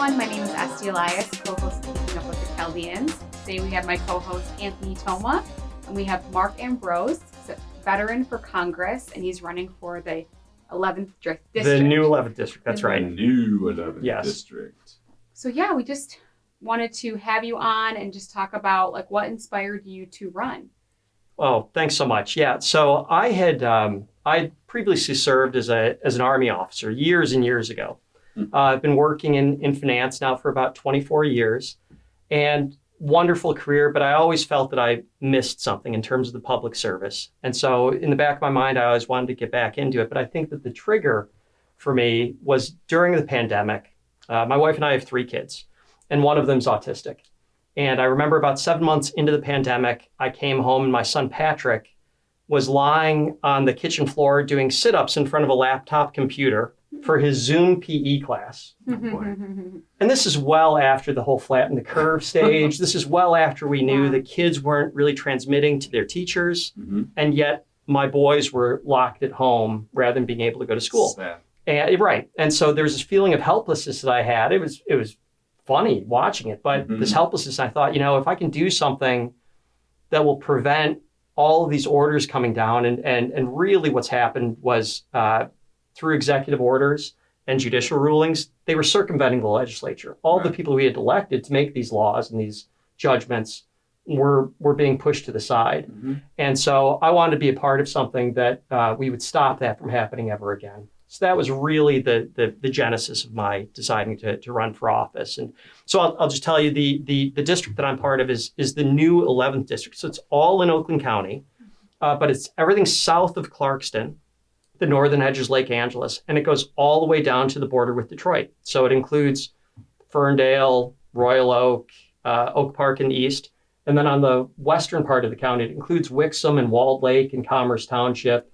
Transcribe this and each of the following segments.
everyone. My name is Esty Elias, co-host of Keeping Up With The Chaldeans. Today we have my co-host Anthony Toma, and we have Mark Ambrose, veteran for Congress, and he's running for the 11th district. The new 11th district, that's right. The new 11th district. So yeah, we just wanted to have you on and just talk about like what inspired you to run. Oh, thanks so much. Yeah, so I previously served as an Army officer years and years ago. I've been working in finance now for about 24 years, and wonderful career, but I always felt that I missed something in terms of the public service. And so in the back of my mind, I always wanted to get back into it. But I think that the trigger for me was during the pandemic. My wife and I have 3 kids, and one of them's autistic. And I remember about 7 months into the pandemic, I came home and my son Patrick was lying on the kitchen floor doing sit-ups in front of a laptop computer for his Zoom PE class. Oh, boy. And this is well after the whole flatten the curve stage. This is well after we knew that kids weren't really transmitting to their teachers. And yet my boys were locked at home rather than being able to go to school. Sad. And, right. And so there was this feeling of helplessness that I had. It was funny watching it, but this helplessness, I thought, if I can do something that will prevent all of these orders coming down, and really what's happened was through executive orders and judicial rulings, they were circumventing the legislature. All the people we had elected to make these laws and these judgments were being pushed to the side. And so I wanted to be a part of something that we would stop that from happening ever again. So that was really the genesis of my deciding to run for office. And so I'll just tell you, the district that I'm part of is the new 11th district. So it's all in Oakland County, but it's everything south of Clarkston. The northern edge is Lake Angeles, and it goes all the way down to the border with Detroit. So it includes Ferndale, Royal Oak, Oak Park in the east. And then on the western part of the county, it includes Wixom and Walled Lake and Commerce Township.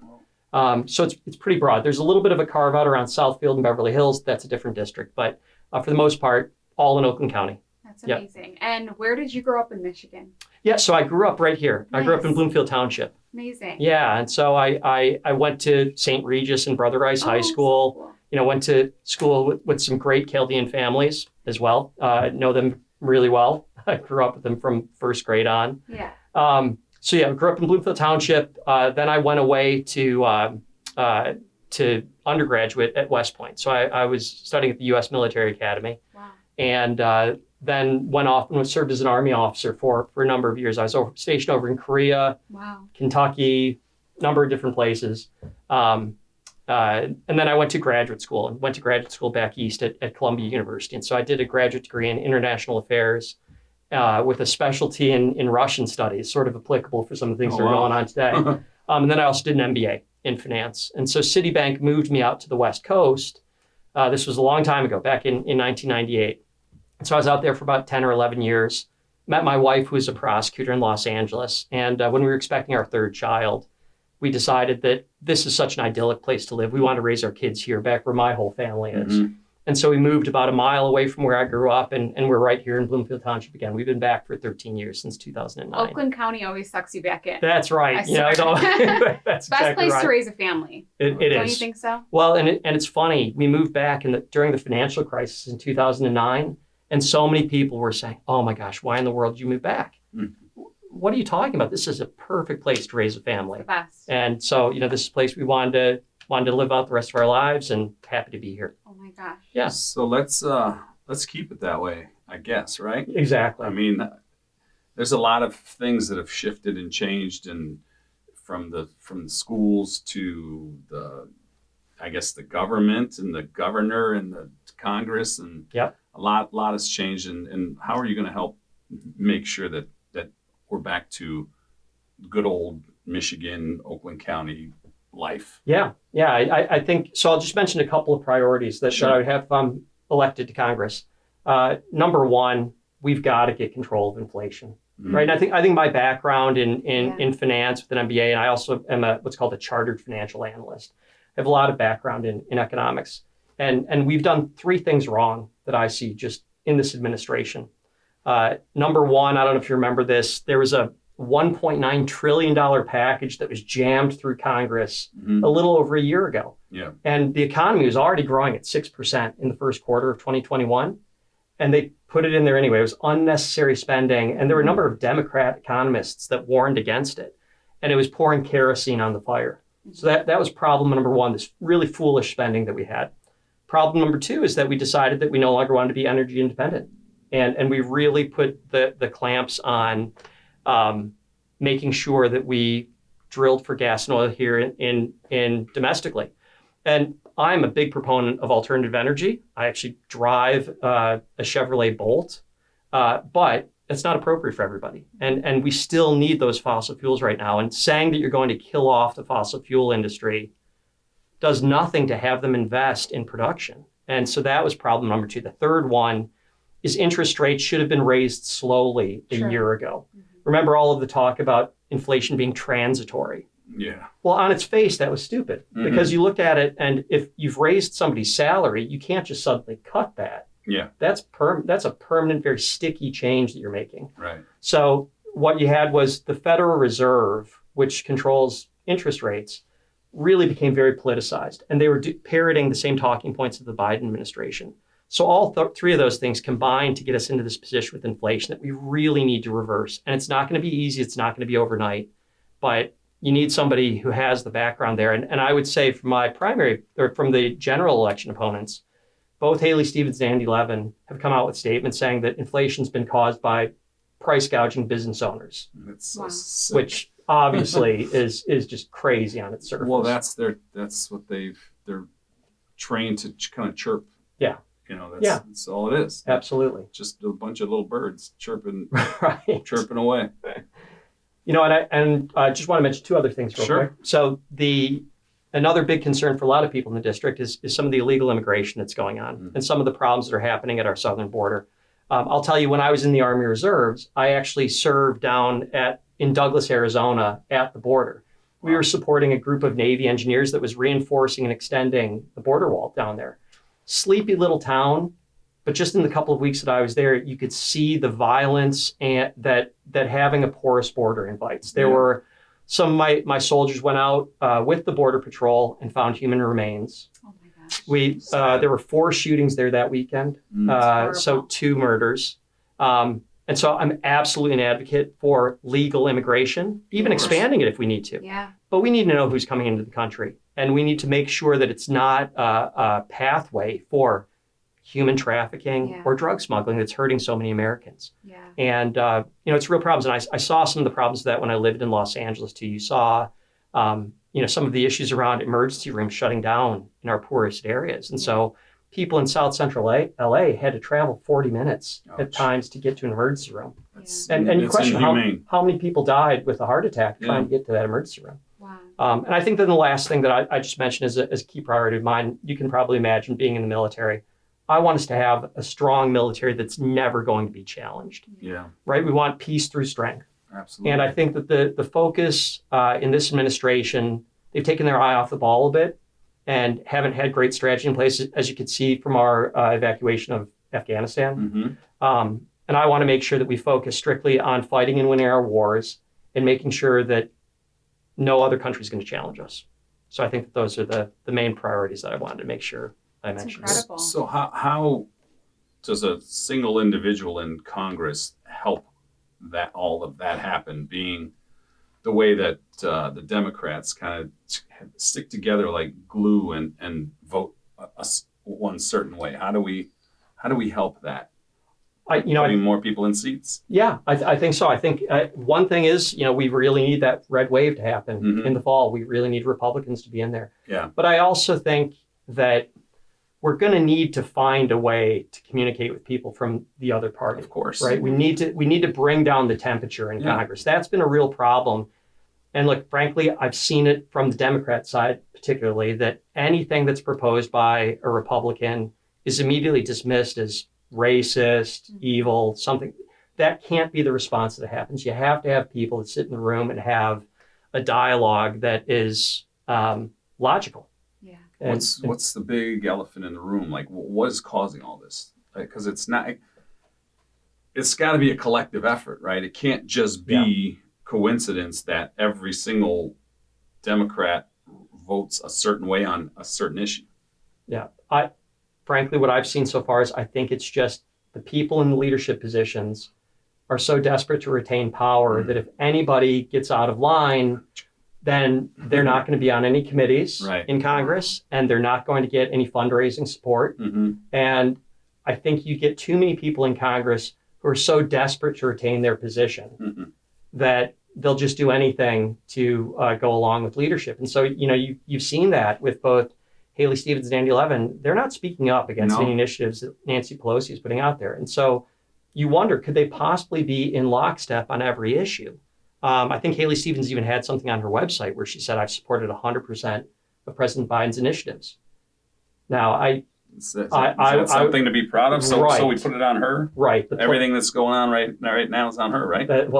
So it's pretty broad. There's a little bit of a carve out around Southfield and Beverly Hills. That's a different district, but for the most part, all in Oakland County. That's amazing. Yep. And where did you grow up in Michigan? Yeah, so I grew up right here. Nice. I grew up in Bloomfield Township. Amazing. Yeah, and so I went to St. Regis and Brother Rice High School. So cool. Went to school with some great Chaldean families as well. Know them really well. I grew up with them from first grade on. Yeah. So yeah, I grew up in Bloomfield Township. Then I went away to undergraduate at West Point. So I was studying at the U.S. Military Academy. Wow. And then went off and served as an Army officer for a number of years. I was stationed over in Korea, Kentucky, a number of different places. And then I went to graduate school back east at Columbia University. And so I did a graduate degree in international affairs with a specialty in Russian studies, sort of applicable for some of the things that are going on today. And then I also did an MBA in finance. And so Citibank moved me out to the West Coast. This was a long time ago, back in 1998. And so I was out there for about 10 or 11 years, met my wife, who was a prosecutor in Los Angeles. And when we were expecting our 3rd child, we decided that this is such an idyllic place to live. We want to raise our kids here, back where my whole family is. And so we moved about a mile away from where I grew up, and we're right here in Bloomfield Township again. We've been back for 13 years, since 2009. Oakland County always sucks you back in. That's right. That's Best exactly place right. to raise a family. It Don't is. you think so? Well, and it's funny. We moved back during the financial crisis in 2009, and so many people were saying, "Oh my gosh, why in the world did you move back? What are you talking about? This is a perfect place to raise a family." The best. And so, this is a place we wanted to live out the rest of our lives, and happy to be here. Oh my gosh. Yeah. So let's keep it that way, I guess, right? Exactly. I mean, there's a lot of things that have shifted and changed, and from the schools to the government and the governor and the Congress, and a lot has changed. And how are you going to help make sure that we're back to good old Michigan, Oakland County life? Yeah. I think so. I'll just mention a couple of priorities that I would have if I'm elected to Congress. Number one, we've got to get control of inflation, right? And I think my background in finance with an MBA, and I also am what's called a chartered financial analyst. I have a lot of background in economics, and we've done 3 things wrong that I see just in this administration. Number one, I don't know if you remember this, there was a $1.9 trillion package that was jammed through Congress a little over a year ago. Yeah. And the economy was already growing at 6% in the first quarter of 2021. and they put it in there anyway. It was unnecessary spending. And there were a number of Democrat economists that warned against it. And it was pouring kerosene on the fire. So that was problem number one, this really foolish spending that we had. Problem number two is that we decided that we no longer wanted to be energy independent. And we really put the clamps on making sure that we drilled for gas and oil here in domestically. And I'm a big proponent of alternative energy. I actually drive a Chevrolet Bolt, but it's not appropriate for everybody. And we still need those fossil fuels right now. And saying that you're going to kill off the fossil fuel industry does nothing to have them invest in production. And so that was problem number two. The third one is interest rates should have been raised slowly a year ago. Remember all of the talk about inflation being transitory. Yeah. Well, on its face, that was stupid because you looked at it, and if you've raised somebody's salary, you can't just suddenly cut that. Yeah. That's a permanent, very sticky change that you're making. Right. So what you had was the Federal Reserve, which controls interest rates, really became very politicized, and they were parroting the same talking points of the Biden administration. So all three of those things combined to get us into this position with inflation that we really need to reverse. And it's not going to be easy. It's not going to be overnight, but you need somebody who has the background there. And I would say from from the general election opponents, both Haley Stevens and Andy Levin have come out with statements saying that inflation's been caused by price gouging business owners. It's so sick. Which obviously is just crazy on its surface. Well, that's what they're trained to kind of chirp. Yeah. That's all it is. Absolutely. Just a bunch of little birds chirping, right. chirping away. And I just want to mention two other things real quick. So another big concern for a lot of people in the district is some of the illegal immigration that's going on and some of the problems that are happening at our southern border. I'll tell you, when I was in the Army Reserves, I actually served down in Douglas, Arizona at the border. We were supporting a group of Navy engineers that was reinforcing and extending the border wall down there. Sleepy little town, but just in the couple of weeks that I was there, you could see the violence and that having a porous border invites. There were some of my soldiers went out with the Border Patrol and found human remains. Oh my gosh. There were 4 shootings there that weekend, so 2 murders. And so I'm absolutely an advocate for legal immigration, even expanding it if we need to. Yeah. But we need to know who's coming into the country. And we need to make sure that it's not a pathway for human trafficking or drug smuggling that's hurting so many Americans. Yeah. And, it's real problems. And I saw some of the problems of that when I lived in Los Angeles too. You saw, some of the issues around emergency rooms shutting down in our poorest areas. And so people in South Central LA had to travel 40 minutes at times to get to an emergency room. And you question how many people died with a heart attack trying to get to that emergency room. Wow. And I think then the last thing that I just mentioned as a key priority of mine, you can probably imagine being in the military. I want us to have a strong military that's never going to be challenged. Yeah. Right? We want peace through strength. Absolutely. And I think that the focus in this administration, they've taken their eye off the ball a bit and haven't had great strategy in place, as you could see from our evacuation of Afghanistan. And I want to make sure that we focus strictly on fighting and winning our wars and making sure that no other country is going to challenge us. So I think that those are the main priorities that I wanted to make sure I mentioned. Incredible. So how does a single individual in Congress help that all of that happen, being the way that the Democrats kind of stick together like glue and vote one certain way? How do we help that? Putting more people in seats? Yeah, I think so. I think one thing is, we really need that red wave to happen in the fall. We really need Republicans to be in there. Yeah. But I also think that we're going to need to find a way to communicate with people from the other party. Of course. Right? We need to bring down the temperature in Congress. That's been a real problem. And look, frankly, I've seen it from the Democrat side, particularly, that anything that's proposed by a Republican is immediately dismissed as racist, evil, something. That can't be the response that happens. You have to have people that sit in the room and have a dialogue that is logical. Yeah. What's the big elephant in the room? Like, what is causing all this? Because it's got to be a collective effort, right? It can't just be coincidence that every single Democrat votes a certain way on a certain issue. Yeah. Frankly, what I've seen so far is I think it's just the people in the leadership positions are so desperate to retain power that if anybody gets out of line, then they're not going to be on any committees in Congress, and they're not going to get any fundraising support. And I think you get too many people in Congress who are so desperate to retain their position that they'll just do anything to go along with leadership. And so, you've seen that with both Haley Stevens and Andy Levin. They're not speaking up against any initiatives that Nancy Pelosi is putting out there. And so you wonder, could they possibly be in lockstep on every issue? I think Haley Stevens even had something on her website where she said, I've supported 100% of President Biden's initiatives. Now, Is that something to be proud of? So we put it on her? Right. Everything that's going on right now is on her, right? That's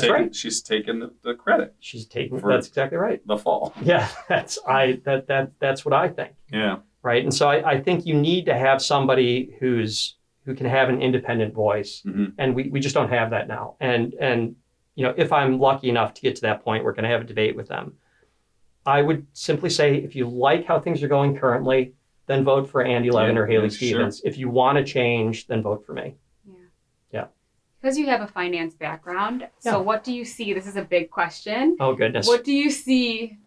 right. She's taken the credit. She's taking, that's exactly right. The fall. Yeah, that's what I think. Yeah. Right. And so I think you need to have somebody who can have an independent voice. And we just don't have that now. And if I'm lucky enough to get to that point, we're going to have a debate with them. I would simply say, if you like how things are going currently, then vote for Andy Levin or Haley Stevens. Sure. If you want to change, then vote for me. Yeah. Because you have a finance background, so what do you see? This is a big question. Oh, goodness. What do you see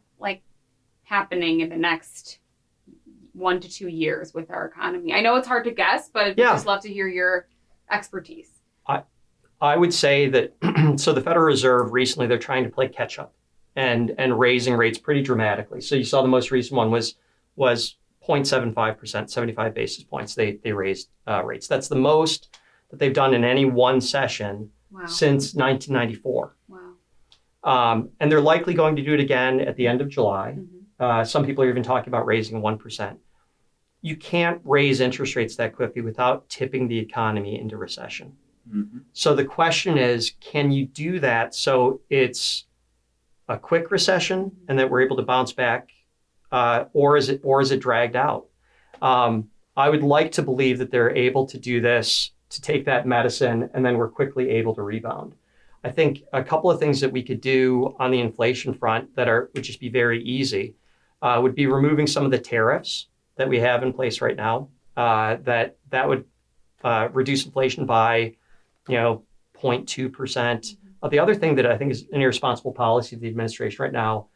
happening in the next 1 to 2 years with our economy? I know it's hard to guess, but I'd just love to hear your expertise. I would say that, so the Federal Reserve recently, they're trying to play catch up and raising rates pretty dramatically. So you saw the most recent one was 0.75%, 75 basis points. They raised rates. That's the most that they've done in any one session since 1994. Wow. And they're likely going to do it again at the end of July. Some people are even talking about raising 1%. You can't raise interest rates that quickly without tipping the economy into recession. So the question is, can you do that so it's a quick recession and that we're able to bounce back, or is it dragged out? I would like to believe that they're able to do this, to take that medicine, and then we're quickly able to rebound. I think a couple of things that we could do on the inflation front that would just be very easy would be removing some of the tariffs that we have in place right now. That would reduce inflation by 0.2%. The other thing that I think is an irresponsible policy of the administration right now,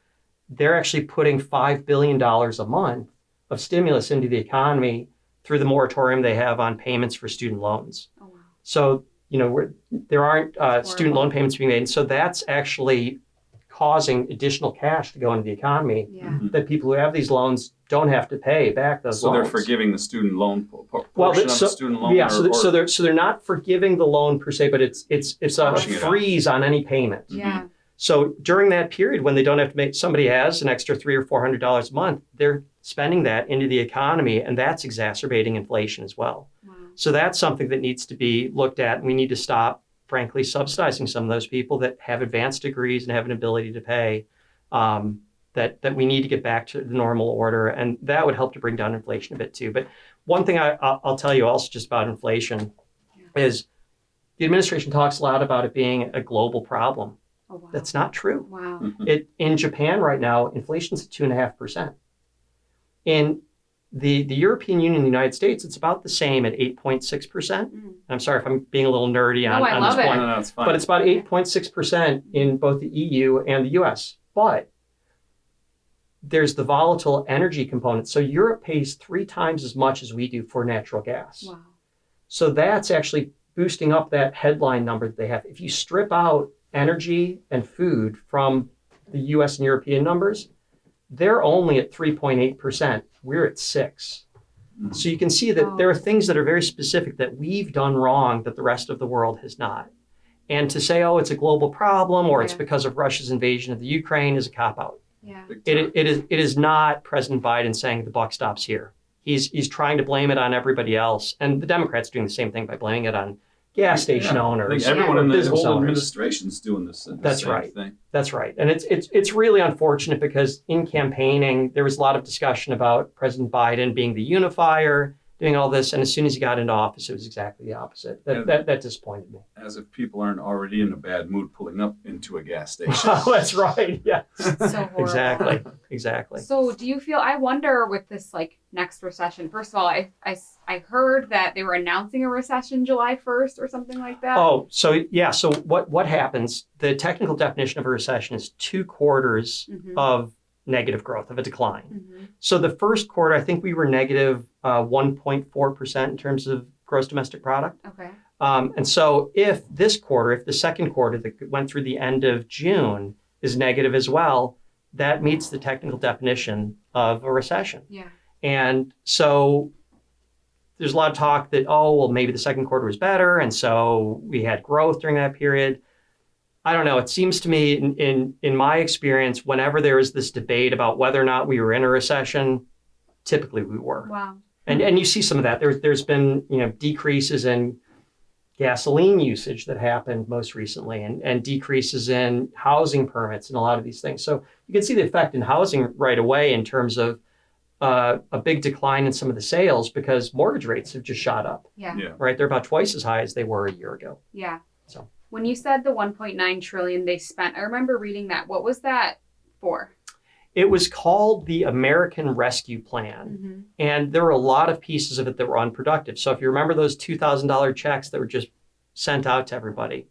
they're actually putting $5 billion a month of stimulus into the economy through the moratorium they have on payments for student loans. Oh, wow. So, there aren't student loan payments being made. And so that's actually causing additional cash to go into the economy that people who have these loans don't have to pay back those loans. So they're forgiving the student loan portion of the student loan? Yeah, so they're not forgiving the loan per se, but it's a freeze on any payment. Yeah. So during that period when they don't have to make, somebody has an extra $300 or $400 a month, they're spending that into the economy, and that's exacerbating inflation as well. Wow. So that's something that needs to be looked at, and we need to stop, frankly, subsidizing some of those people that have advanced degrees and have an ability to pay. That we need to get back to the normal order, and that would help to bring down inflation a bit too. But one thing I'll tell you also just about inflation is the administration talks a lot about it being a global problem. Oh, wow. That's not true. Wow. In Japan right now, inflation's at 2.5%. In the European Union and the United States, it's about the same at 8.6%. I'm sorry if I'm being a little nerdy on this point. No, it's fine. But it's about 8.6% in both the EU and the US. But there's the volatile energy component. So Europe pays 3 times as much as we do for natural gas. Wow. So that's actually boosting up that headline number that they have. If you strip out energy and food from the US and European numbers, they're only at 3.8%. We're at 6. So you can see that there are things that are very specific that we've done wrong that the rest of the world has not. And to say, it's a global problem or it's because of Russia's invasion of the Ukraine is a cop-out. Yeah. It is not President Biden saying the buck stops here. He's trying to blame it on everybody else. And the Democrats doing the same thing by blaming it on gas station owners. I think everyone in the business whole owners. administration's doing this. That's right. That's right. And it's really unfortunate because in campaigning, there was a lot of discussion about President Biden being the unifier, doing all this. And as soon as he got into office, it was exactly the opposite. That disappointed me. As if people aren't already in a bad mood pulling up into a gas station. That's right. Yeah. So horrible. Exactly. So do you feel, I wonder with this like next recession, first of all, I heard that they were announcing a recession July 1st or something like that. Oh, so yeah. So what happens, the technical definition of a recession is 2 quarters of negative growth, of a decline. So the first quarter, I think we were negative 1.4% in terms of gross domestic product. Okay. And so if the second quarter that went through the end of June is negative as well, that meets the technical definition of a recession. Yeah. And so there's a lot of talk that, maybe the second quarter was better. And so we had growth during that period. I don't know. It seems to me in my experience, whenever there is this debate about whether or not we were in a recession, typically we were. Wow. And you see some of that. There's been, decreases in gasoline usage that happened most recently and decreases in housing permits and a lot of these things. So you can see the effect in housing right away in terms of a big decline in some of the sales because mortgage rates have just shot up. Yeah. Right? They're about twice as high as they were a year ago. Yeah. So when you said the 1.9 trillion they spent, I remember reading that. What was that for? it was called the American Rescue Plan. Mm-hmm. And there were a lot of pieces of it that were unproductive. So if you remember those $2,000 checks that were just sent out to everybody,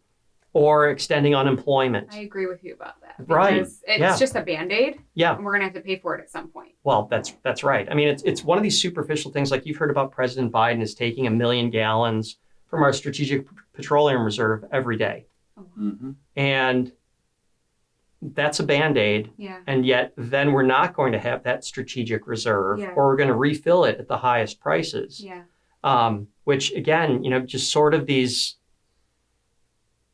or extending unemployment. I agree with you about that. Right. It's just a Band-Aid. Yeah. And we're going to have to pay for it at some point. Well, that's right. I mean, it's one of these superficial things, like you've heard about President Biden is taking 1 million gallons from our strategic petroleum reserve every day. Mm-hmm. And that's a Band-Aid. Yeah. And yet then we're not going to have that strategic reserve, Yeah. or we're going to refill it at the highest prices. Yeah. Which again, just sort of these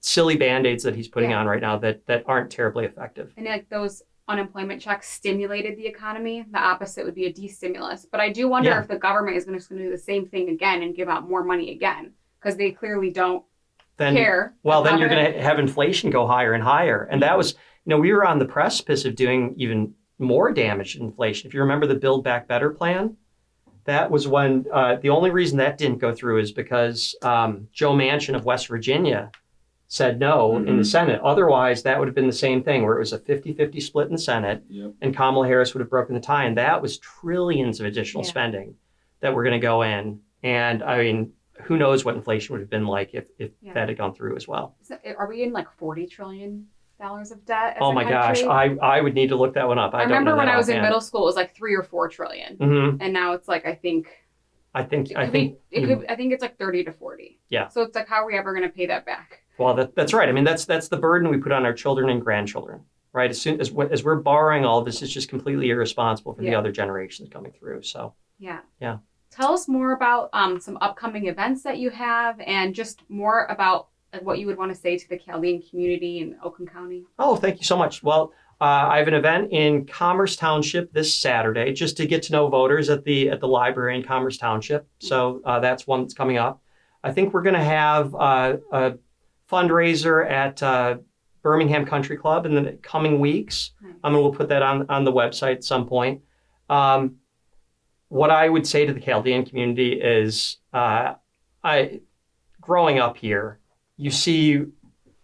silly Band-Aids that he's putting on right now that aren't terribly effective. And like those unemployment checks stimulated the economy. The opposite would be a destimulus. But I do wonder if the government is going to do the same thing again and give out more money again, because they clearly don't care. Well, then you're going to have inflation go higher and higher. And that was, we were on the precipice of doing even more damage to inflation. If you remember the Build Back Better plan, that was when the only reason that didn't go through is because Joe Manchin of West Virginia said no in the Senate. Otherwise, that would have been the same thing, where it was a 50-50 split in the Senate, and Kamala Harris would have broken the tie. And that was trillions of additional spending that were going to go in. And I mean, who knows what inflation would have been like if that had gone through as well. So are we in like $40 trillion of debt? Oh my gosh, I would need to look that one up. I remember when I was in middle school, it was like 3 or 4 trillion, and now it's like I think it's like 30 to 40. Yeah. So it's like, how are we ever going to pay that back? Well, that's right. I mean, that's the burden we put on our children and grandchildren, right? As soon as we're borrowing all of this, it's just completely irresponsible for the other generations coming through. So yeah. Tell us more about some upcoming events that you have, and just more about what you would want to say to the Chaldean community in Oakland County. Oh, thank you so much. Well, I have an event in Commerce Township this Saturday, just to get to know voters at the library in Commerce Township. So that's one that's coming up. I think we're going to have a fundraiser at Birmingham Country Club in the coming weeks. Nice. We'll put that on the website at some point. What I would say to the Chaldean community is, growing up here, you see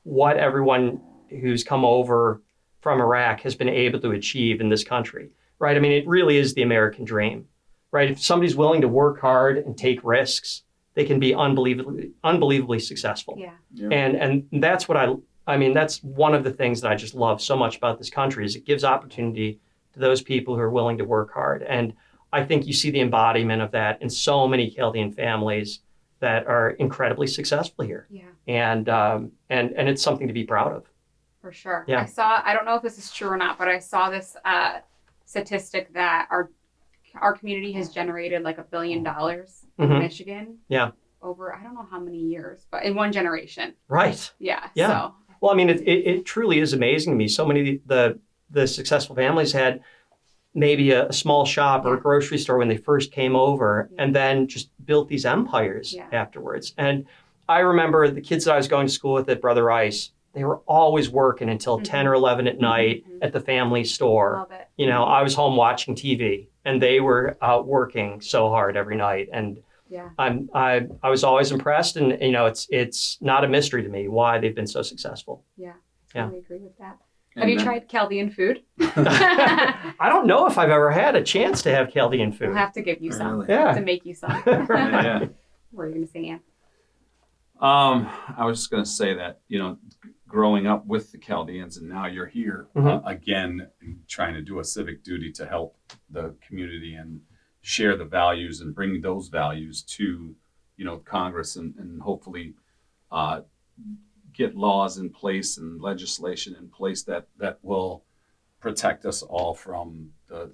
what everyone who's come over from Iraq has been able to achieve in this country, right? I mean, it really is the American dream, right? If somebody's willing to work hard and take risks, they can be unbelievably successful. Yeah. And that's what I mean, that's one of the things that I just love so much about this country, is it gives opportunity to those people who are willing to work hard. And I think you see the embodiment of that in so many Chaldean families that are incredibly successful here. Yeah. And it's something to be proud of. For sure. Yeah. I don't know if this is true or not, but I saw this statistic that our community has generated like $1 billion in Michigan. Yeah. Over, I don't know how many years, but in one generation. Right. Yeah. Yeah. So. Well, I mean, it truly is amazing to me. So many of the successful families had maybe a small shop or a grocery store when they first came over, and then just built these empires afterwards. And I remember the kids that I was going to school with at Brother Ice, they were always working until 10 or 11 at night at the family store. Love it. I was home watching TV, and they were out working so hard every night. And Yeah. I was always impressed, and it's not a mystery to me why they've been so successful. Yeah. Yeah. Totally agree with that. Have you tried Chaldean food? I don't know if I've ever had a chance to have Chaldean food. We'll have to give you some. Really? Yeah. To make you some. Yeah. What are you going to say, Ann? I was just going to say that, growing up with the Chaldeans, and now you're here again, trying to do a civic duty to help the community and share the values and bring those values to, Congress and hopefully get laws in place and legislation in place that will protect us all from the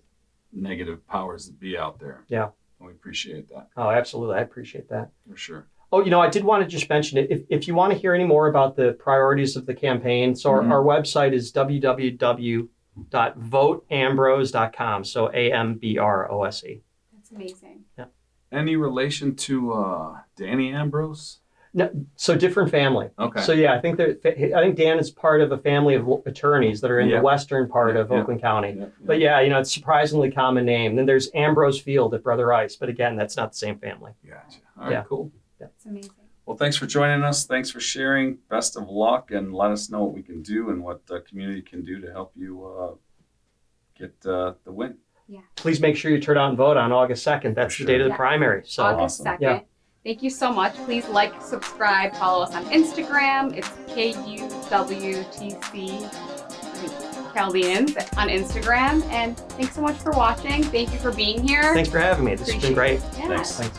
negative powers that be out there. Yeah. And we appreciate that. Oh, absolutely. I appreciate that. For sure. Oh, I did want to just mention it. If you want to hear any more about the priorities of the campaign, so our website is www.voteambrose.com. So AMBROSE. That's amazing. Yeah. Any relation to Danny Ambrose? No, so different family. Okay. So yeah, I think Dan is part of a family of attorneys that are in the western part of Oakland County. Yeah. But yeah, it's a surprisingly common name. Then there's Ambrose Field at Brother Ice, but again, that's not the same family. Gotcha. All right, cool. That's amazing. Well, thanks for joining us. Thanks for sharing. Best of luck, and let us know what we can do and what the community can do to help you get the win. Yeah. Please make sure you turn out and vote on August 2nd. That's the date of the primary. So August 2nd. Yeah. Thank you so much. Please like, subscribe, follow us on Instagram. It's KUWTC Chaldeans on Instagram. And thanks so much for watching. Thank you for being here. Thanks for having me. This has been great. Yeah. Thanks. Thanks.